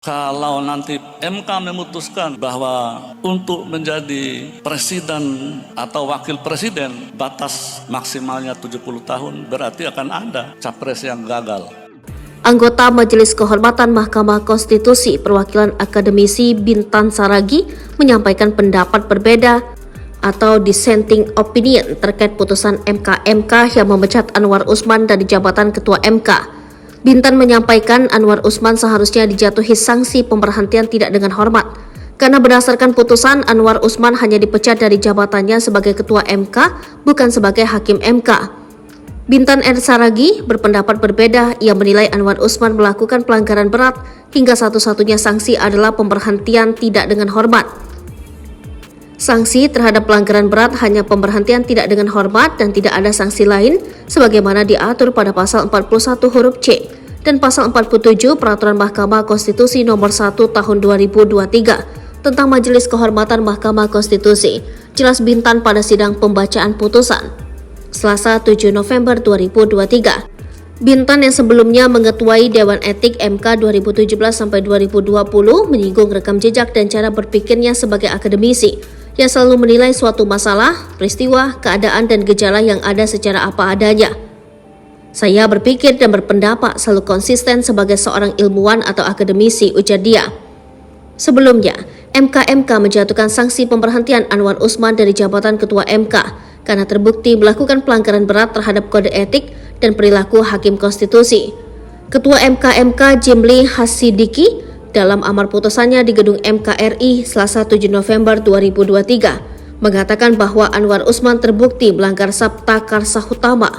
Kalau nanti MK memutuskan bahwa untuk menjadi presiden atau wakil presiden batas maksimalnya 70 tahun, berarti akan ada capres yang gagal. Anggota Majelis Kehormatan Mahkamah Konstitusi perwakilan akademisi Bintan Saragi menyampaikan pendapat berbeda atau dissenting opinion terkait putusan MK yang memecat Anwar Usman dari jabatan Ketua MK. Bintan menyampaikan Anwar Usman seharusnya dijatuhi sanksi pemberhentian tidak dengan hormat, karena berdasarkan putusan Anwar Usman hanya dipecat dari jabatannya sebagai Ketua MK, bukan sebagai Hakim MK. Bintan R. Saragi berpendapat berbeda. Ia menilai Anwar Usman melakukan pelanggaran berat hingga satu-satunya sanksi adalah pemberhentian tidak dengan hormat. Sanksi terhadap pelanggaran berat hanya pemberhentian tidak dengan hormat dan tidak ada sanksi lain sebagaimana diatur pada pasal 41 huruf C dan pasal 47 Peraturan Mahkamah Konstitusi nomor 1 tahun 2023 tentang Majelis Kehormatan Mahkamah Konstitusi. Jelas Bintan pada sidang pembacaan putusan Selasa 7 November 2023. Bintan yang sebelumnya mengetuai Dewan Etik MK 2017 sampai 2020 menyinggung rekam jejak dan cara berpikirnya sebagai akademisi yang selalu menilai suatu masalah, peristiwa, keadaan, dan gejala yang ada secara apa adanya. Saya berpikir dan berpendapat selalu konsisten sebagai seorang ilmuwan atau akademisi, ujar dia. Sebelumnya, MK menjatuhkan sanksi pemberhentian Anwar Usman dari jabatan Ketua MK karena terbukti melakukan pelanggaran berat terhadap kode etik dan perilaku Hakim Konstitusi. Ketua MK Jimli Hasidiki dalam amar putusannya di gedung MKRI Selasa 7 November 2023 mengatakan bahwa Anwar Usman terbukti melanggar Sabta Karsa Utama.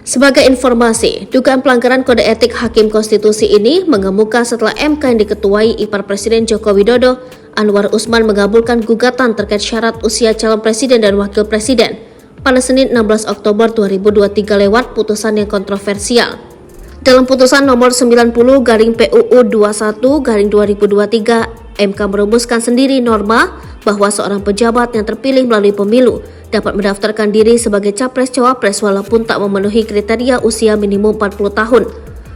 Sebagai informasi, dugaan pelanggaran kode etik Hakim Konstitusi ini mengemuka setelah MK yang diketuai ipar Presiden Joko Widodo, Anwar Usman mengabulkan gugatan terkait syarat usia calon presiden dan wakil presiden pada Senin 16 Oktober 2023 lewat putusan yang kontroversial. Dalam putusan nomor 90/PUU 21/2023, MK merumuskan sendiri norma bahwa seorang pejabat yang terpilih melalui pemilu dapat mendaftarkan diri sebagai capres-cawapres walaupun tak memenuhi kriteria usia minimum 40 tahun.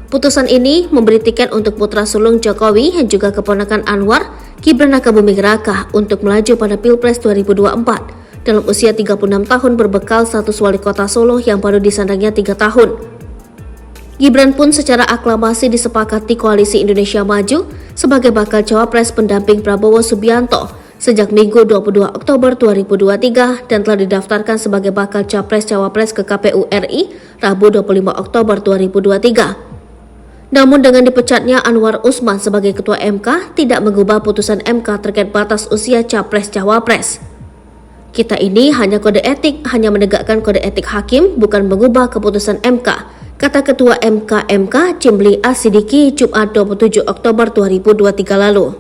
Putusan ini memberi tiket untuk putra sulung Jokowi yang juga keponakan Anwar, Gibran Rakabuming Raka untuk melaju pada Pilpres 2024 dalam usia 36 tahun berbekal status wali kota Solo yang baru disandangnya 3 tahun. Gibran pun secara aklamasi disepakati Koalisi Indonesia Maju sebagai bakal cawapres pendamping Prabowo Subianto sejak Minggu 22 Oktober 2023 dan telah didaftarkan sebagai bakal capres-cawapres ke KPU RI Rabu 25 Oktober 2023. Namun dengan dipecatnya Anwar Usman sebagai Ketua MK tidak mengubah putusan MK terkait batas usia capres-cawapres. Kita ini hanya kode etik, hanya menegakkan kode etik hakim, bukan mengubah keputusan MK, kata Ketua MK Jimli Hasidiki Jumat 27 Oktober 2023 lalu.